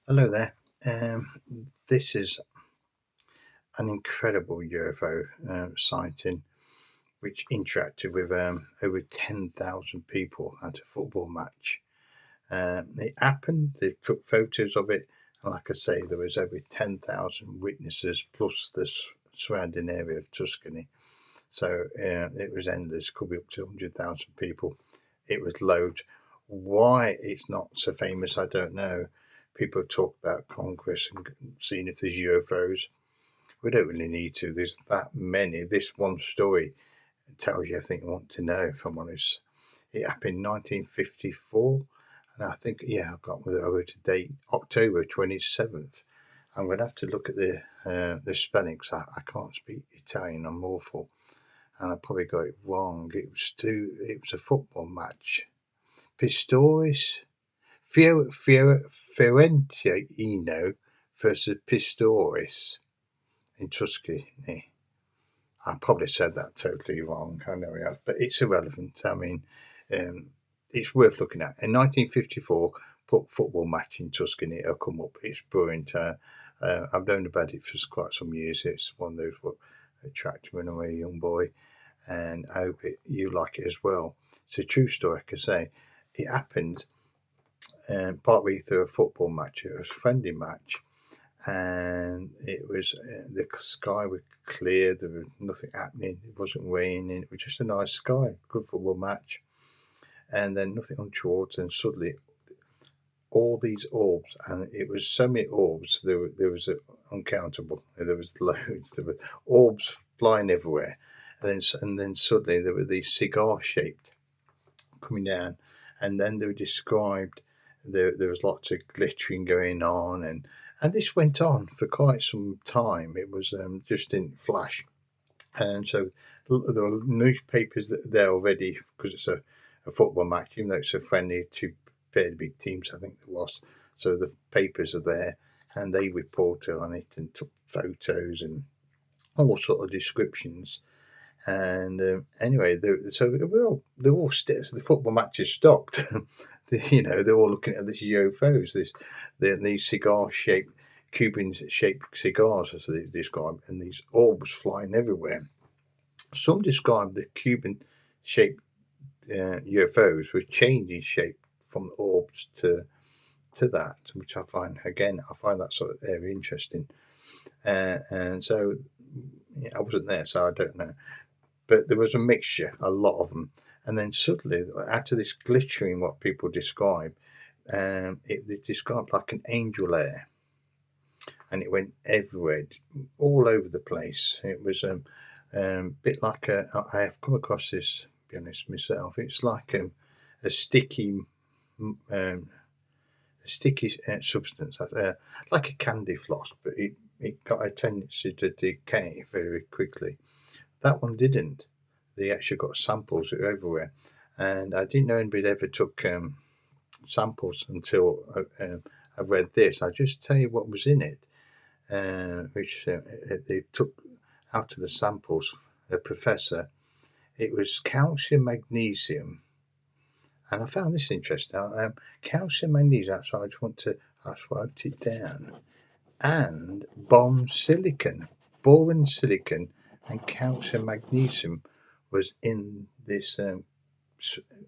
Hello there. This is an incredible UFO sighting which interacted with over 10,000 people at a football match. It happened, they took photos of it, and like I say, there was over 10,000 witnesses plus the surrounding area of Tuscany. So it was endless, could be up to 100,000 people. It was loads. Why it's not so famous, I don't know. People talk about Congress and seeing if there's UFOs. We don't really need to. There's that many. This one story tells you everything you want to know, if I'm honest. It happened in 1954, and I think, yeah, I've got with it over to date, October 27th. I'm going to have to look at the spelling because I can't speak Italian. I'm awful, and I probably got it wrong. It was a football match. Pistoris Fiorentino versus Pistoris in Tuscany. I probably said that totally wrong. I know we have, but it's irrelevant. I mean, it's worth looking at. In 1954, put football match in Tuscany. It'll come up. It's brilliant. I've known about it for quite some years. It's one of those what attracted me when I was a young boy, and I hope you like it as well. It's a true story, like I say. It happened partly through a football match. It was a friendly match, and it was the sky was clear. There was nothing happening. It wasn't raining. It was just a nice sky. Good football match, and then nothing untoward. And suddenly, all these orbs, and it was so many orbs. There was uncountable. There was loads. There were orbs flying everywhere, and then suddenly there were these cigar shaped coming down, and then they were described. There was lots of glittering going on, and this went on for quite some time. It was just in flash, and so there were newspapers there already because it's a football match, even though it's a friendly two fairly big teams. I think there was, so the papers are there, and they reported on it and took photos and all sort of descriptions. And anyway, so the football matches stopped. They're all looking at this UFOs, these cigar-shaped, Cuban-shaped cigars, as they describe, and these orbs flying everywhere. Some describe the Cuban-shaped UFOs were changing shape from the orbs to that, which I find that sort of very interesting. And so I wasn't there, so I don't know. But there was a mixture, a lot of them. And then suddenly, out of this glittering, what people describe, it described like an angel air, and it went everywhere, all over the place. It was a bit like I have come across this, to be honest myself. It's like a sticky, um, substance, like a candy floss, but it got a tendency to decay very quickly. That one didn't. They actually got samples everywhere, and I didn't know anybody ever took samples until I read this. I'll just tell you what was in it, which they took out of the samples. The professor, it was calcium, magnesium, and I found this interesting. Calcium, magnesium. So I just want to I wrote it down, and boron silicon, and calcium, magnesium was in this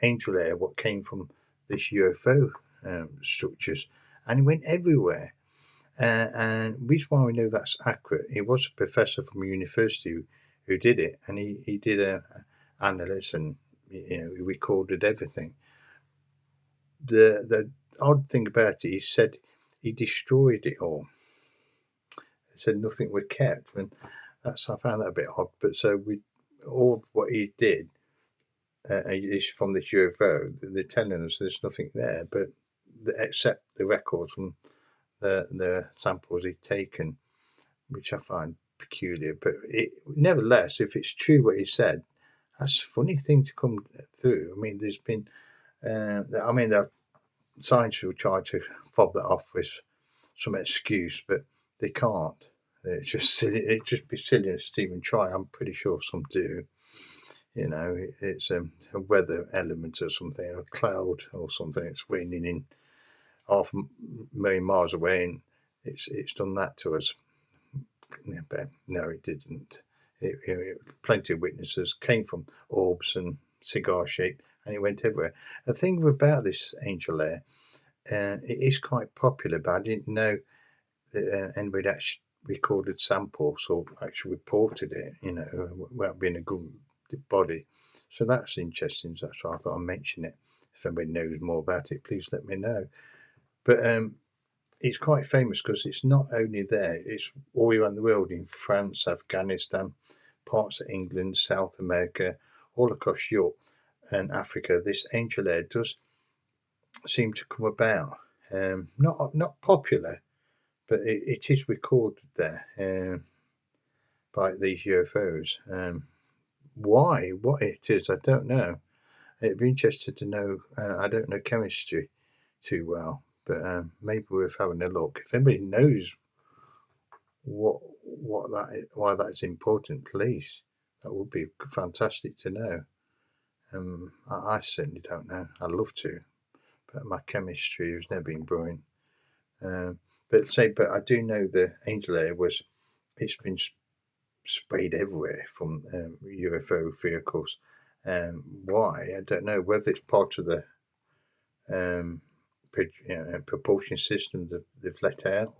angel air, what came from this UFO structures, and it went everywhere. And the reason why we know that's accurate, he was a professor from a university who did it, and he did a analysis, and he recorded everything. The odd thing about it, he said he destroyed it all. He said nothing was kept, and I found that a bit odd. But so we all what he did is from this UFO. They're telling us there's nothing there, but except the records from the samples he'd taken, which I find peculiar. But nevertheless, if it's true what he said, that's a funny thing to come through. I mean, there's been, the scientists will try to fob that off with some excuse, but they can't. It's just silly. It'd just be silly to even try. I'm pretty sure some do. It's a weather element or something, a cloud or something. It's raining in half a million miles away, and it's done that to us. Yeah, but no, it didn't. Plenty of witnesses came from orbs and cigar shape, and it went everywhere. The thing about this angel air, it is quite popular, but I didn't know that anybody actually recorded samples or actually reported it, without being a good body. So that's interesting. So that's why I thought I'd mention it. If anybody knows more about it, please let me know. But it's quite famous because it's not only there, it's all around the world, in France, Afghanistan, parts of England, South America, all across Europe and Africa. This angel air does seem to come about. Not popular, but it is recorded there by these UFOs. Why? What it is, I don't know. It'd be interesting to know. I don't know chemistry too well, but maybe worth having a look. If anybody knows why that is important, please. That would be fantastic to know. I certainly don't know. I'd love to, but my chemistry has never been brilliant. But I do know the angel air it's been sprayed everywhere from UFO vehicles. Why? I don't know. Whether it's part of the propulsion system that they've let out,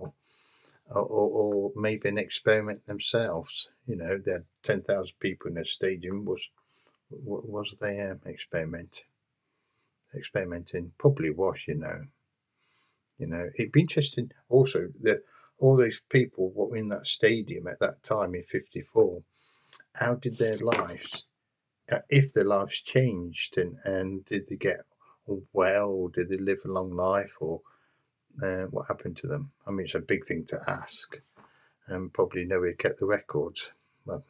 or maybe an experiment themselves. They had 10,000 people in a stadium. Was they experimenting? Probably was. It'd be interesting also that all those people what were in that stadium at that time in '54. How did their lives, if their lives changed, and did they get well, or did they live a long life, or what happened to them? I mean, it's a big thing to ask, and probably nobody kept the records. Well,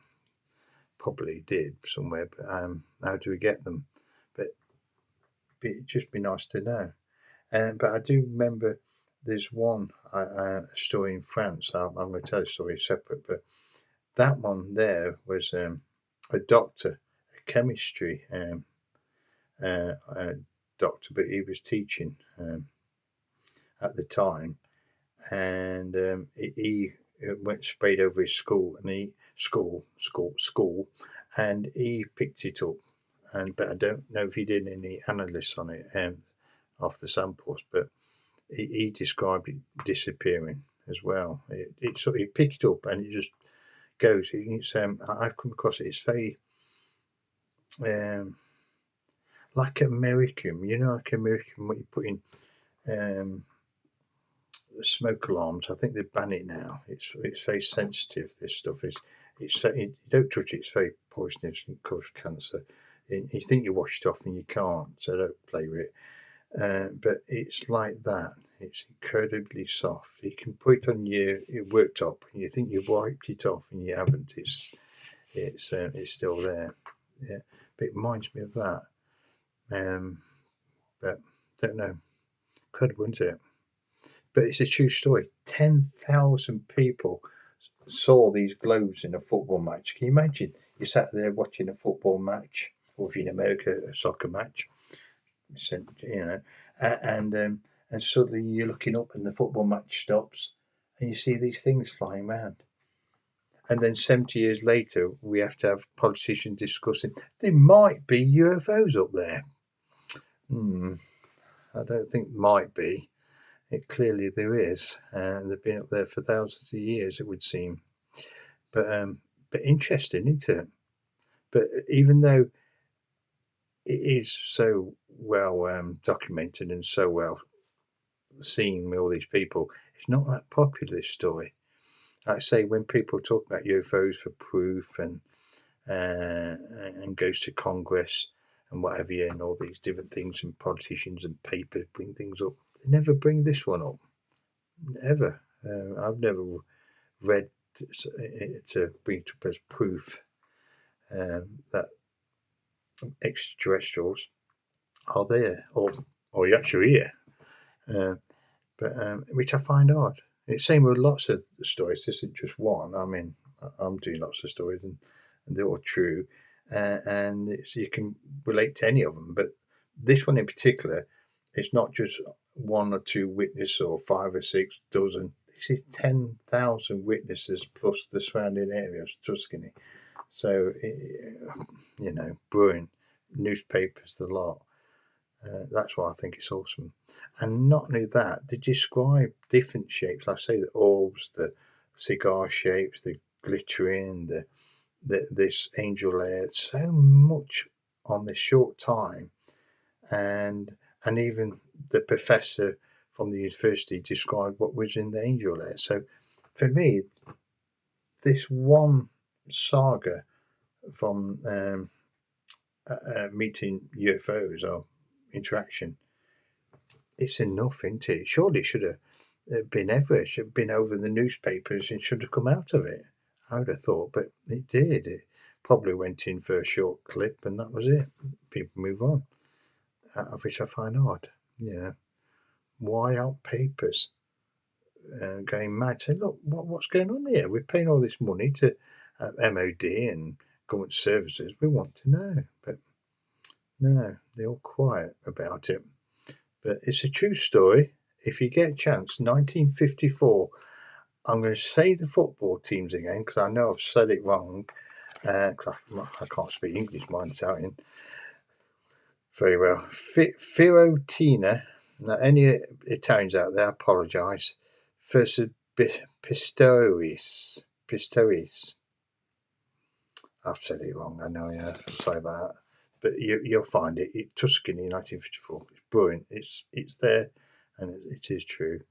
probably did somewhere, but how do we get them? But it'd just be nice to know. But I do remember there's one story in France. I'm going to tell a story separate, but that one there was a doctor, a chemistry doctor, but he was teaching at the time, and he went sprayed over his school, and school, and he picked it up, but I don't know if he did any analysis on it off the samples, but he described it disappearing as well. He picked it up and it just goes. I've come across it. It's very like American, like American what you put in smoke alarms. I think they ban it now. It's very sensitive. This stuff is. You don't touch it. It's very poisonous and cause cancer. You think you wash it off and you can't, so don't play with it. But it's like that. It's incredibly soft. You can put it on your worktop and you think you've wiped it off and you haven't. It's still there. Yeah, but it reminds me of that. But don't know. Incredible, isn't it? But it's a true story. 10,000 people saw these globes in a football match. Can you imagine? You sat there watching a football match, or if you're in America, a soccer match. And suddenly you're looking up and the football match stops, and you see these things flying around. And then 70 years later, we have to have politicians discussing there might be UFOs up there. I don't think might be. Clearly there is. They've been up there for thousands of years, it would seem. But interesting, isn't it? But even though it is so well documented and so well seen with all these people, it's not that popular, this story. Like I say, when people talk about UFOs for proof and goes to Congress and whatever, and all these different things, and politicians and papers bring things up, they never bring this one up. Ever. I've never read to bring up as proof that extraterrestrials are there, or you're actually here. But which I find odd. It's the same with lots of stories. This isn't just one. I mean, I'm doing lots of stories, and they're all true, and you can relate to any of them. But this one in particular, it's not just one or two witnesses or 5 or 6 dozen. This is 10,000 witnesses plus the surrounding area of Tuscany. So, brewing, newspapers, the lot. That's why I think it's awesome. And not only that, they describe different shapes. Like I say, the orbs, the cigar shapes, the glittering, this angel layer. So much on this short time, and even the professor from the university described what was in the angel layer. So, for me, this one saga from meeting UFOs or interaction, it's enough, isn't it? Surely it should have been everywhere. It should have been over the newspapers and should have come out of it. I would have thought, but it did. It probably went in for a short clip and that was it. People move on, which I find odd. Why aren't papers going mad? Say, look, what's going on here? We're paying all this money to MOD and government services. We want to know, but no, they're all quiet about it. But it's a true story. If you get a chance, 1954. I'm going to say the football teams again because I know I've said it wrong. I can't speak English, mind Italian very well. Fiorentina. Now, any Italians out there, I apologise. Versus Pistoiese. I've said it wrong. I know. Yeah, I'm sorry about that. But you'll find it. Tuscany, 1954. It's brilliant. It's there, and it is true.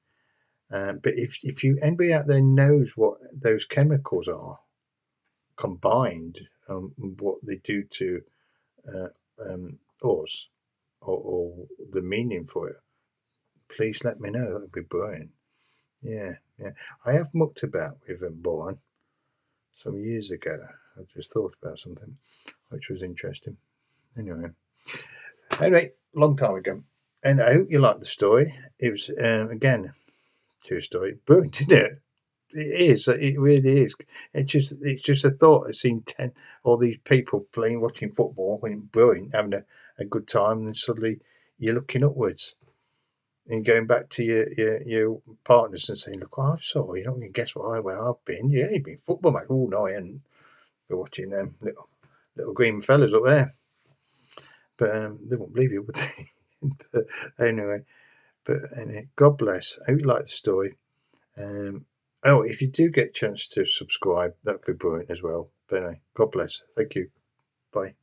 But if anybody out there knows what those chemicals are combined, what they do to us, or the meaning for it, please let me know. That would be brilliant. Yeah. I have mucked about with boron some years ago. I just thought about something which was interesting. Anyway, long time ago. And I hope you liked the story. It was again true story. Brilliant, isn't it? It is. It really is. It's just a thought. I've seen all these people watching football, and brilliant, having a good time, and suddenly you're looking upwards and going back to your partners and saying, "Look what I've saw." You don't even guess where I've been. Yeah, you've been football match. Oh no, I hadn't. We're watching them little green fellas up there, but they won't believe you, would they? But anyway, God bless. I hope you like the story. If you do get a chance to subscribe, that'd be brilliant as well. But anyway, God bless. Thank you. Bye.